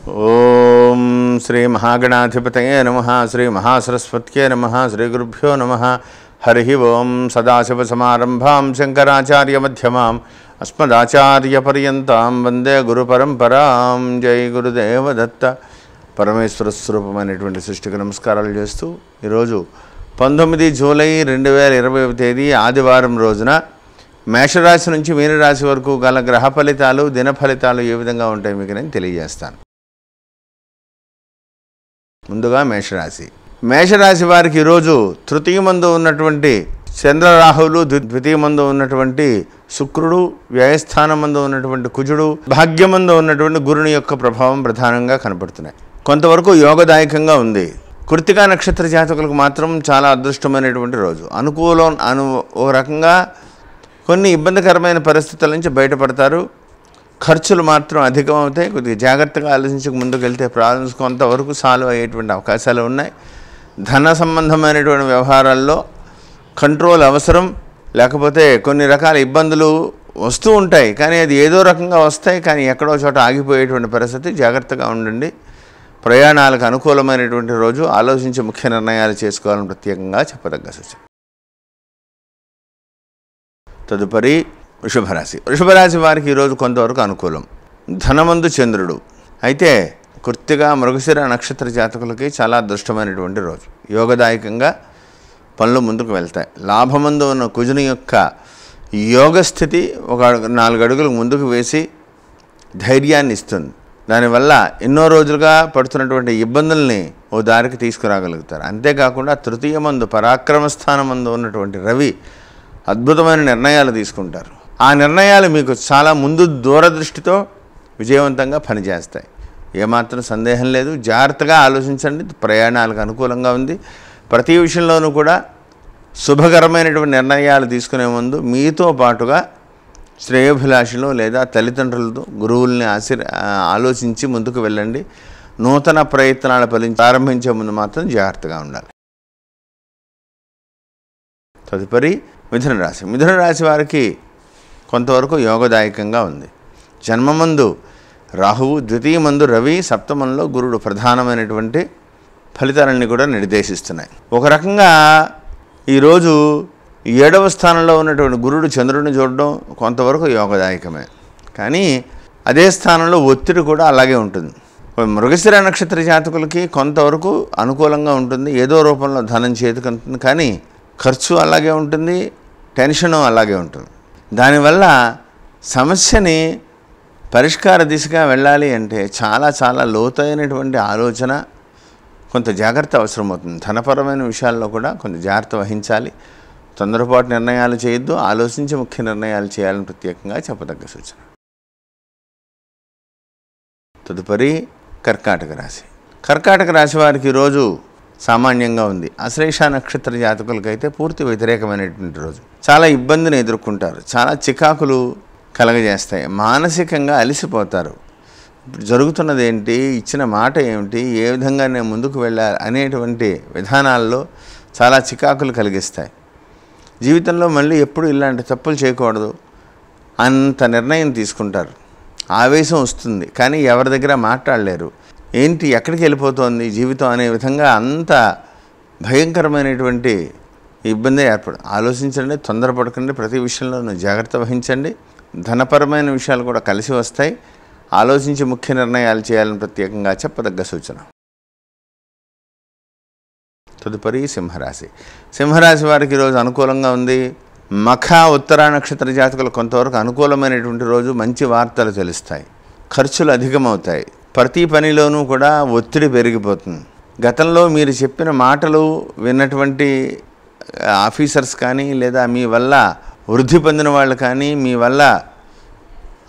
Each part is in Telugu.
ఓం శ్రీ మహాగణాధిపతయే నమః. శ్రీ మహాసరస్వత్యే నమః. శ్రీ గురుభ్యో నమః. హరి ఓం. సదాశివసమారంభాం శంకరాచార్యమధ్యమాం అస్మదాచార్యపర్యంతాం వందే గురుపరంపరాం. జై గురుదేవదత్త. పరమేశ్వర స్వరూపమైనటువంటి సృష్టికి నమస్కారాలు చేస్తూ ఈరోజు 19 జూలై 2020 తేదీ ఆదివారం రోజున మేషరాశి నుంచి మీనరాశి వరకు గల గ్రహ ఫలితాలు, దిన ఫలితాలు ఏ విధంగా ఉంటాయి మీకు నేను తెలియజేస్తాను. ముందుగా మేషరాశి వారికి ఈరోజు తృతీయమందు ఉన్నటువంటి చంద్రరాహువులు, ద్వితీయమందు ఉన్నటువంటి శుక్రుడు, వ్యయస్థానమందు ఉన్నటువంటి కుజుడు, భాగ్యమందు ఉన్నటువంటి గురుని యొక్క ప్రభావం ప్రధానంగా కనపడుతున్నాయి. కొంతవరకు యోగదాయకంగా ఉంది. కృత్తికా నక్షత్ర జాతకులకు మాత్రం చాలా అదృష్టమైనటువంటి రోజు. ఓ రకంగా కొన్ని ఇబ్బందికరమైన పరిస్థితుల నుంచి బయటపడతారు. ఖర్చులు మాత్రం అధికం అవుతాయి. కొద్దిగా జాగ్రత్తగా ఆలోచించి ముందుకు వెళ్తే ప్రాబ్లమ్స్ కొంతవరకు సాల్వ్ అయ్యేటువంటి అవకాశాలు ఉన్నాయి. ధన సంబంధమైనటువంటి వ్యవహారాల్లో కంట్రోల్ అవసరం. లేకపోతే కొన్ని రకాల ఇబ్బందులు వస్తూ ఉంటాయి, కానీ అది ఏదో రకంగా వస్తాయి, కానీ ఎక్కడో చోట ఆగిపోయేటువంటి పరిస్థితి. జాగ్రత్తగా ఉండండి. ప్రయాణాలకు అనుకూలమైనటువంటి రోజు. ఆలోచించి ముఖ్య నిర్ణయాలు చేసుకోవాలని ప్రత్యేకంగా చెప్పదగ్గ సూచన. తదుపరి వృషభరాశి వారికి ఈరోజు కొంతవరకు అనుకూలం. ధనమందు చంద్రుడు. అయితే కృత్తిగా మృగశిర నక్షత్ర జాతకులకి చాలా అదృష్టమైనటువంటి రోజు. యోగదాయకంగా పనులు ముందుకు వెళ్తాయి. లాభమందు ఉన్న కుజుని యొక్క యోగస్థితి ఒక 4 అడుగులు ముందుకు వేసి ధైర్యాన్ని ఇస్తుంది. దానివల్ల ఎన్నో రోజులుగా పడుతున్నటువంటి ఇబ్బందుల్ని ఓ దారికి తీసుకురాగలుగుతారు. అంతేకాకుండా తృతీయమందు పరాక్రమస్థానమందు ఉన్నటువంటి రవి అద్భుతమైన నిర్ణయాలు తీసుకుంటారు. ఆ నిర్ణయాలు మీకు చాలా ముందు దూరదృష్టితో విజయవంతంగా పనిచేస్తాయి. ఏమాత్రం సందేహం లేదు. జాగ్రత్తగా ఆలోచించండి. ప్రయాణాలకు అనుకూలంగా ఉంది. ప్రతి విషయంలోనూ కూడా శుభకరమైనటువంటి నిర్ణయాలు తీసుకునే ముందు మీతో పాటుగా శ్రేయోభిలాషులు లేదా తల్లిదండ్రులతో, గురువుల్ని ఆలోచించి ముందుకు వెళ్ళండి. నూతన ప్రయత్నాలు ప్రారంభించే ముందు మాత్రం జాగ్రత్తగా ఉండాలి. తదుపరి మిథున రాశి వారికి కొంతవరకు యోగదాయకంగా ఉంది. జన్మమందు రాహువు, ద్వితీయమందు రవి, సప్తమంలో గురుడు ప్రధానమైనటువంటి ఫలితాలన్నీ కూడా నిర్దేశిస్తున్నాయి. ఒక రకంగా ఈరోజు 7వ స్థానంలో ఉన్నటువంటి గురుడు చంద్రుడిని చూడడం కొంతవరకు యోగదాయకమే. కానీ అదే స్థానంలో ఒత్తిడి కూడా అలాగే ఉంటుంది. మృగశిర నక్షత్ర జాతకులకి కొంతవరకు అనుకూలంగా ఉంటుంది. ఏదో రూపంలో ధనం చేతికి ఉంటుంది, కానీ ఖర్చు అలాగే ఉంటుంది, టెన్షను అలాగే ఉంటుంది. దానివల్ల సమస్యని పరిష్కార దిశగా వెళ్ళాలి అంటే చాలా చాలా లోతైనటువంటి ఆలోచన, కొంత జాగ్రత్త అవసరమవుతుంది. ధనపరమైన విషయాల్లో కూడా కొంత జాగ్రత్త వహించాలి. తొందరపాటు నిర్ణయాలు చేయొద్దు. ఆలోచించి ముఖ్య నిర్ణయాలు చేయాలని ప్రత్యేకంగా చెప్పదగ్గ సూచన. తదుపరి కర్కాటక రాశి వారికి ఈరోజు సామాన్యంగా ఉంది. ఆశ్లేష నక్షత్ర జాతకులకైతే పూర్తి వ్యతిరేకమైనటువంటి రోజు. చాలా ఇబ్బందిని ఎదుర్కొంటారు. చాలా చికాకులు కలగజేస్తాయి. మానసికంగా అలసిపోతారు. ఇప్పుడు జరుగుతున్నది ఏంటి, ఇచ్చిన మాట ఏమిటి, ఏ విధంగా నేను ముందుకు వెళ్ళాలి అనేటువంటి విధానాల్లో చాలా చికాకులు కలిగిస్తాయి. జీవితంలో మళ్ళీ ఎప్పుడు ఇలాంటి తప్పులు చేయకూడదు అంత నిర్ణయం తీసుకుంటారు. ఆవేశం వస్తుంది, కానీ ఎవరి దగ్గర మాట్లాడలేరు. ఏంటి, ఎక్కడికి వెళ్ళిపోతుంది జీవితం అనే విధంగా అంత భయంకరమైనటువంటి ఇబ్బంది ఆలోచించండి. తొందరపడకండి. ప్రతి విషయంలోనూ జాగ్రత్త వహించండి. ధనపరమైన విషయాలు కూడా కలిసి వస్తాయి. ఆలోచించి ముఖ్య నిర్ణయాలు చేయాలని ప్రత్యేకంగా చెప్పదగ్గ సూచన. తదుపరి సింహరాశి వారికి ఈరోజు అనుకూలంగా ఉంది. మఖ, ఉత్తర నక్షత్ర జాతకులు కొంతవరకు అనుకూలమైనటువంటి రోజు. మంచి వార్తలు తెలుస్తాయి. ఖర్చులు అధికమవుతాయి. ప్రతి పనిలోనూ కూడా ఒత్తిడి పెరిగిపోతుంది. గతంలో మీరు చెప్పిన మాటలు విన్నటువంటి ఆఫీసర్స్ కానీ, లేదా మీ వల్ల వృద్ధి పొందిన వాళ్ళు కానీ, మీ వల్ల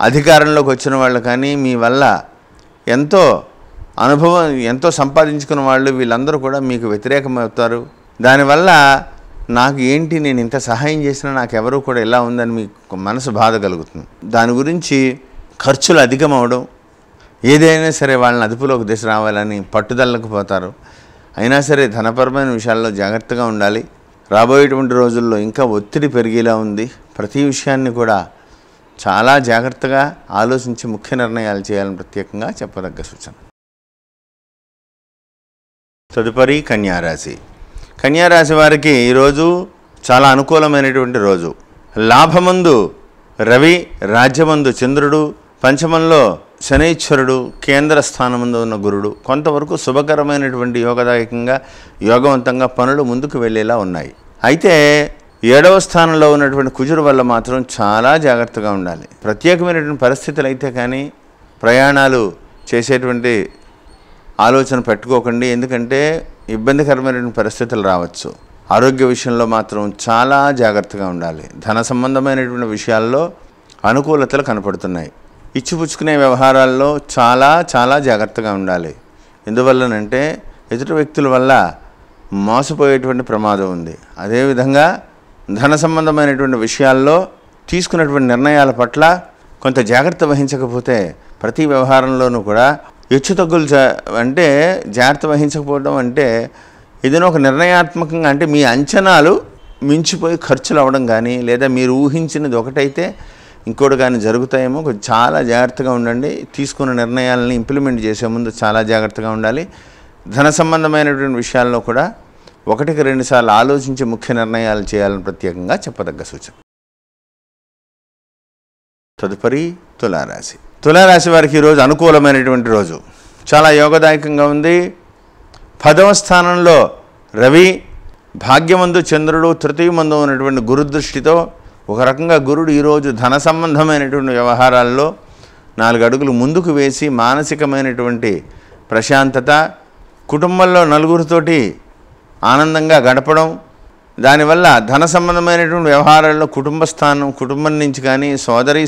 అధికారంలోకి వచ్చిన వాళ్ళు కానీ, మీ వల్ల ఎంతో అనుభవం ఎంతో సంపాదించుకున్న వాళ్ళు, వీళ్ళందరూ కూడా మీకు వ్యతిరేకమవుతారు. దానివల్ల నాకు ఏంటి, నేను ఇంత సహాయం చేసినా నాకెవరూ కూడా ఎలా ఉందని మీకు మనసు బాధ కలుగుతుంది. దాని గురించి ఖర్చులు అధికమవడం, ఏదైనా సరే వాళ్ళని అదుపులోకి తీసుకురావాలని పట్టుదలకు పోతారు. అయినా సరే ధనపరమైన విషయాల్లో జాగ్రత్తగా ఉండాలి. రాబోయేటువంటి రోజుల్లో ఇంకా ఒత్తిడి పెరిగేలా ఉంది. ప్రతి విషయాన్ని కూడా చాలా జాగ్రత్తగా ఆలోచించి ముఖ్య నిర్ణయాలు చేయాలని ప్రత్యేకంగా చెప్పదగ్గ సూచన. తదుపరి కన్యారాశి. కన్యారాశి వారికి ఈరోజు చాలా అనుకూలమైనటువంటి రోజు. లాభమందు రవి, రాజ్యమందు చంద్రుడు, పంచమంలో శనైశ్వరుడు, కేంద్ర స్థానమందు ఉన్న గురుడు కొంతవరకు శుభకరమైనటువంటి యోగదాయకంగా యోగవంతంగా పనులు ముందుకు వెళ్ళేలా ఉన్నాయి. అయితే 7వ స్థానంలో ఉన్నటువంటి కుజుడు వల్ల మాత్రం చాలా జాగ్రత్తగా ఉండాలి. ప్రత్యేకమైనటువంటి పరిస్థితులు అయితే కానీ ప్రయాణాలు చేసేటువంటి ఆలోచన పెట్టుకోకండి, ఎందుకంటే ఇబ్బందికరమైనటువంటి పరిస్థితులు రావచ్చు. ఆరోగ్య విషయంలో మాత్రం చాలా జాగ్రత్తగా ఉండాలి. ధన సంబంధమైనటువంటి విషయాల్లో అనుకూలతలు కనపడుతున్నాయి. ఇచ్చిపుచ్చుకునే వ్యవహారాల్లో చాలా చాలా జాగ్రత్తగా ఉండాలి. ఎందువల్లనంటే ఎదుటి వ్యక్తుల వల్ల మోసపోయేటువంటి ప్రమాదం ఉంది. అదేవిధంగా ధన సంబంధమైనటువంటి విషయాల్లో తీసుకున్నటువంటి నిర్ణయాల పట్ల కొంత జాగ్రత్త వహించకపోతే ప్రతి వ్యవహారంలోనూ కూడా హెచ్చుతగ్గులు అంటే జాగ్రత్త వహించకపోవడం అంటే ఏదైనా ఒక నిర్ణయాత్మకంగా అంటే మీ అంచనాలు మించిపోయి ఖర్చులు అవ్వడం కానీ లేదా మీరు ఊహించినది ఒకటైతే ఇంకోటి కానీ జరుగుతాయేమో. చాలా జాగ్రత్తగా ఉండండి. తీసుకున్న నిర్ణయాలని ఇంప్లిమెంట్ చేసే ముందు చాలా జాగ్రత్తగా ఉండాలి. ధన సంబంధమైనటువంటి విషయాల్లో కూడా 1-2 సార్లు ఆలోచించి ముఖ్య నిర్ణయాలు చేయాలని ప్రత్యేకంగా చెప్పదగ్గ సూచన. తదుపరి తులారాశి. తులారాశి వారికి ఈరోజు అనుకూలమైనటువంటి రోజు, చాలా యోగదాయకంగా ఉంది. 10వ స్థానంలో రవి, భాగ్యమందు చంద్రుడు, తృతీయమందు ఉన్నటువంటి గురుదృష్టితో ఒక రకంగా గురుడు ఈరోజు ధన సంబంధమైనటువంటి వ్యవహారాల్లో 4 అడుగులు ముందుకు వేసి మానసికమైనటువంటి ప్రశాంతత, కుటుంబంలో నలుగురితోటి ఆనందంగా గడపడం, దానివల్ల ధన సంబంధమైనటువంటి వ్యవహారాల్లో కుటుంబం నుంచి కానీ సోదరి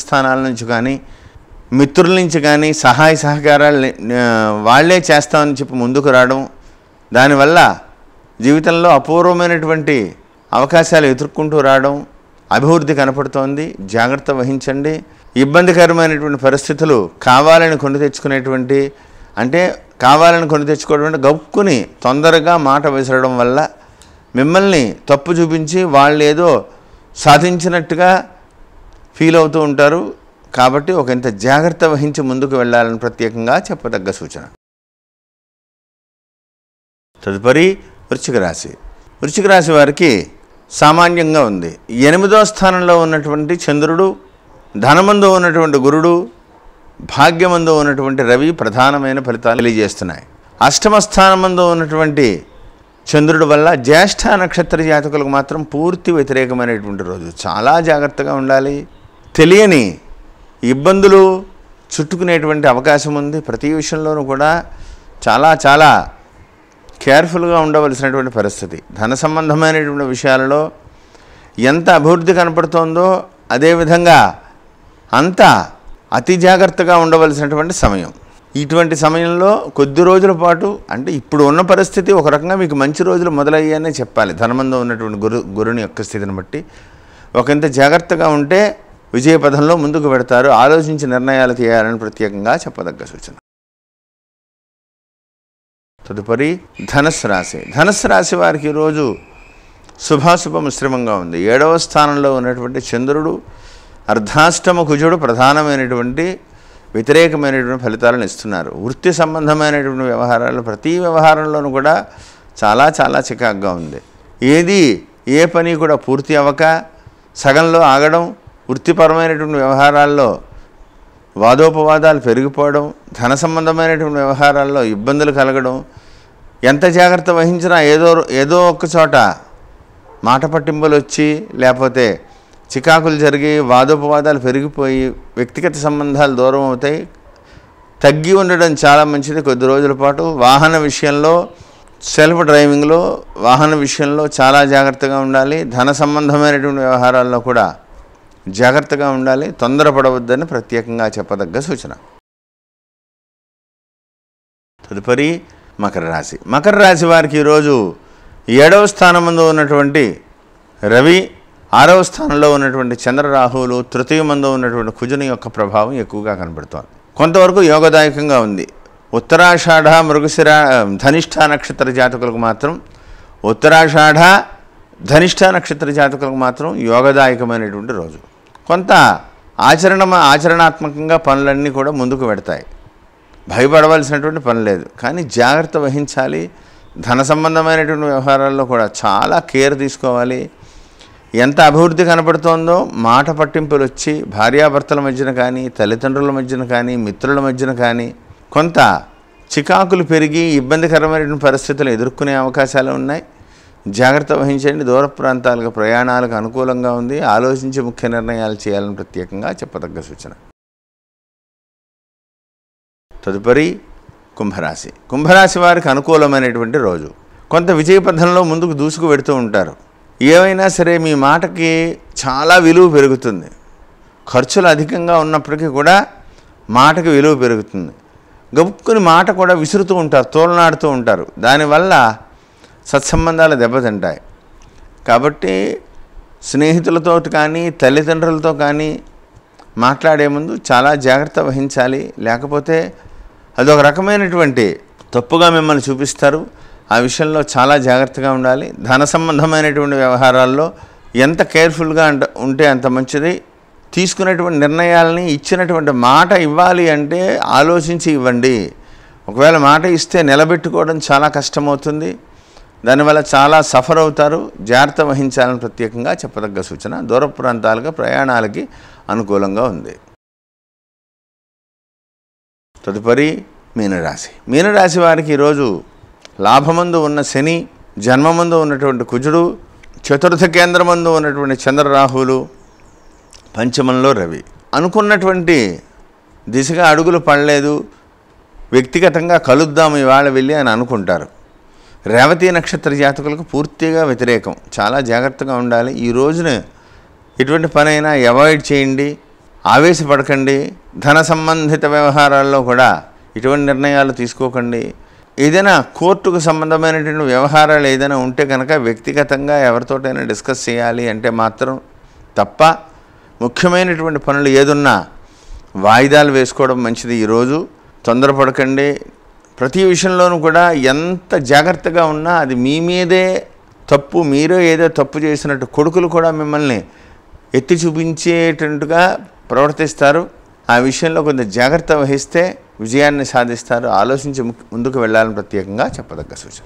స్థానాల నుంచి కానీ మిత్రుల నుంచి కానీ సహాయ సహకారాలు వాళ్లే చేస్తామని చెప్పి ముందుకు రావడం, దానివల్ల జీవితంలో అపూర్వమైనటువంటి అవకాశాలు ఎదుర్కొంటూ రావడం, అభివృద్ధి కనపడుతోంది. జాగ్రత్త వహించండి. ఇబ్బందికరమైనటువంటి పరిస్థితులు కావాలని కొని తెచ్చుకోవడం గప్పుకుని తొందరగా మాట విసరడం వల్ల మిమ్మల్ని తప్పు చూపించి వాళ్ళు ఏదో సాధించినట్టుగా ఫీల్ అవుతూ ఉంటారు. కాబట్టి ఇంత జాగ్రత్త వహించి ముందుకు వెళ్ళాలని ప్రత్యేకంగా చెప్పదగ్గ సూచన. తదుపరి వృశ్చిక రాశి. వృశ్చిక రాశి వారికి సామాన్యంగా ఉంది. 8వ స్థానంలో ఉన్నటువంటి చంద్రుడు, ధనమందు ఉన్నటువంటి గురుడు, భాగ్యమందు ఉన్నటువంటి రవి ప్రధానమైన ఫలితాలు తెలియజేస్తున్నాయి. 8వ స్థానమందు ఉన్నటువంటి చంద్రుడి వల్ల జ్యేష్ఠ నక్షత్ర జాతకులకు మాత్రం పూర్తి వ్యతిరేకమైనటువంటి రోజు. చాలా జాగ్రత్తగా ఉండాలి. తెలియని ఇబ్బందులు చుట్టుకునేటువంటి అవకాశం ఉంది. ప్రతి విషయంలోనూ కూడా చాలా చాలా కేర్ఫుల్గా ఉండవలసినటువంటి పరిస్థితి. ధన సంబంధమైనటువంటి విషయాలలో ఎంత అభివృద్ధి కనపడుతోందో అదేవిధంగా అంత అతి జాగ్రత్తగా ఉండవలసినటువంటి సమయం. ఇటువంటి సమయంలో కొద్ది రోజుల పాటు అంటే ఇప్పుడు ఉన్న పరిస్థితి ఒక రకంగా మీకు మంచి రోజులు మొదలయ్యాయనే చెప్పాలి. ధనమందు ఉన్నటువంటి గురుని యొక్క స్థితిని బట్టి ఒకంత జాగ్రత్తగా ఉంటే విజయపథంలో ముందుకు పెడతారు. ఆలోచించి నిర్ణయాలు చేయాలని ప్రత్యేకంగా చెప్పదగ్గ సూచన. తదుపరి ధనుస్సు రాశి. ధనుస్సు రాశి వారికి ఈరోజు శుభాశుభ మిశ్రమంగా ఉంది. 7వ స్థానంలో ఉన్నటువంటి చంద్రుడు, అర్ధాష్టమ కుజుడు ప్రధానమైనటువంటి వ్యతిరేకమైనటువంటి ఫలితాలను ఇస్తున్నారు. వృత్తి సంబంధమైనటువంటి వ్యవహారాలు ప్రతి వ్యవహారంలోనూ కూడా చాలా చాలా చికాకుగా ఉంది. ఏ పని కూడా పూర్తి అవ్వక సగంలో ఆగడం, వృత్తిపరమైనటువంటి వ్యవహారాల్లో వాదోపవాదాలు పెరిగిపోవడం, ధన సంబంధమైనటువంటి వ్యవహారాల్లో ఇబ్బందులు కలగడం, ఎంత జాగ్రత్త వహించినా ఏదో ఒక్క చోట మాట పట్టింపులు వచ్చి లేకపోతే చికాకులు జరిగి వాదోపవాదాలు పెరిగిపోయి వ్యక్తిగత సంబంధాలు దూరం అవుతాయి. తగ్గి ఉండడం చాలా మంచిది. కొద్ది రోజుల పాటు వాహన విషయంలో, సెల్ఫ్ డ్రైవింగ్లో, వాహన విషయంలో చాలా జాగ్రత్తగా ఉండాలి. ధన సంబంధమైనటువంటి వ్యవహారాల్లో కూడా జాగ్రత్తగా ఉండాలి. తొందరపడవద్దని ప్రత్యేకంగా చెప్పదగ్గ సూచన. తదుపరి మకర రాశి. మకర రాశి వారికి ఈరోజు 7వ స్థానమందు ఉన్నటువంటి రవి, 6వ స్థానంలో ఉన్నటువంటి చంద్రరాహువులు, తృతీయమందు ఉన్నటువంటి కుజుని యొక్క ప్రభావం ఎక్కువగా కనబడుతోంది. కొంతవరకు యోగదాయకంగా ఉంది. ఉత్తరాషాఢ, మృగశిర, ధనిష్ఠ నక్షత్ర జాతకులకు మాత్రం ధనిష్ఠ నక్షత్ర జాతకులకు మాత్రం యోగదాయకమైనటువంటి రోజు. కొంత ఆచరణాత్మకంగా పనులన్నీ కూడా ముందుకు పెడతాయి. భయపడవలసినటువంటి పని లేదు. కానీ జాగ్రత్త వహించాలి. ధన సంబంధమైనటువంటి వ్యవహారాల్లో కూడా చాలా కేర్ తీసుకోవాలి. ఎంత అభివృద్ధి కనపడుతోందో మాట పట్టింపులు వచ్చి భార్యాభర్తల మధ్యన కానీ, తల్లిదండ్రుల మధ్యన కానీ, మిత్రుల మధ్యన కానీ కొంత చికాకులు పెరిగి ఇబ్బందికరమైనటువంటి పరిస్థితులు ఎదుర్కొనే అవకాశాలు ఉన్నాయి. జాగ్రత్త వహించండి. దూర ప్రాంతాలకు ప్రయాణాలకు అనుకూలంగా ఉంది. ఆలోచించి ముఖ్య నిర్ణయాలు చేయాలని ప్రత్యేకంగా చెప్పదగ్గ సూచన. తదుపరి కుంభరాశి. కుంభరాశి వారికి అనుకూలమైనటువంటి రోజు. కొంత విజయపథంలో ముందుకు దూసుకు వెడుతూ ఉంటారు. ఏమైనా సరే మీ మాటకి చాలా విలువ పెరుగుతుంది. ఖర్చులు అధికంగా ఉన్నప్పటికీ కూడా మాటకి విలువ పెరుగుతుంది. గబుక్కుని మాట కూడా విసురుతూ ఉంటారు, తోలనాడుతూ ఉంటారు. దానివల్ల సత్సంబంధాలు దెబ్బతింటాయి. కాబట్టి స్నేహితులతో కానీ, తల్లిదండ్రులతో కానీ మాట్లాడే ముందు చాలా జాగ్రత్త వహించాలి. లేకపోతే అదొక రకమైనటువంటి తప్పుగా మిమ్మల్ని చూపిస్తారు. ఆ విషయంలో చాలా జాగ్రత్తగా ఉండాలి. ధన సంబంధమైనటువంటి వ్యవహారాల్లో ఎంత కేర్ఫుల్గా ఉంటే అంత మంచిది. తీసుకునేటువంటి నిర్ణయాలని, ఇచ్చినటువంటి మాట ఇవ్వాలి అంటే ఆలోచించి ఇవ్వండి. ఒకవేళ మాట ఇస్తే నిలబెట్టుకోవడం చాలా కష్టమవుతుంది. దానివల్ల చాలా సఫర్ అవుతారు. జాగ్రత్త వహించాలని ప్రత్యేకంగా చెప్పదగ్గ సూచన. దూర ప్రాంతాలుగా ప్రయాణాలకి అనుకూలంగా ఉంది. తదుపరి మీనరాశి. మీనరాశి వారికి ఈరోజు లాభమందు ఉన్న శని, జన్మమందు ఉన్నటువంటి కుజుడు, చతుర్థ కేంద్రమందు ఉన్నటువంటి చంద్రరాహువులు, పంచమంలో రవి. అనుకున్నటువంటి దిశగా అడుగులు పడలేదు. వ్యక్తిగతంగా కలుద్దాము ఇవాళ వెళ్ళి అని అనుకుంటారు. రేవతి నక్షత్ర జాతకులకు పూర్తిగా వ్యతిరేకం. చాలా జాగ్రత్తగా ఉండాలి. ఈ రోజున ఎటువంటి పనైనా అవాయిడ్ చేయండి. ఆవేశపడకండి. ధన సంబంధిత వ్యవహారాల్లో కూడా ఇటువంటి నిర్ణయాలు తీసుకోకండి. ఏదైనా కోర్టుకు సంబంధమైనటువంటి వ్యవహారాలు ఏదైనా ఉంటే కనుక వ్యక్తిగతంగా ఎవరితోటైనా డిస్కస్ చేయాలి అంటే మాత్రం తప్ప ముఖ్యమైనటువంటి పనులు ఏదున్నా వాయిదాలు వేసుకోవడం మంచిది. ఈరోజు తొందరపడకండి. ప్రతి విషయంలోనూ కూడా ఎంత జాగ్రత్తగా ఉన్నా అది మీ మీదే తప్పు. మీరే ఏదో తప్పు చేసినట్టు కొడుకులు కూడా మిమ్మల్ని ఎత్తి చూపించేటట్టుగా ప్రవర్తిస్తారు. ఆ విషయంలో కొంత జాగ్రత్త వహిస్తే విజయాన్ని సాధిస్తారు. ఆలోచించి ముందుకు వెళ్ళాలని ప్రత్యేకంగా చెప్పదగ్గ సూచన.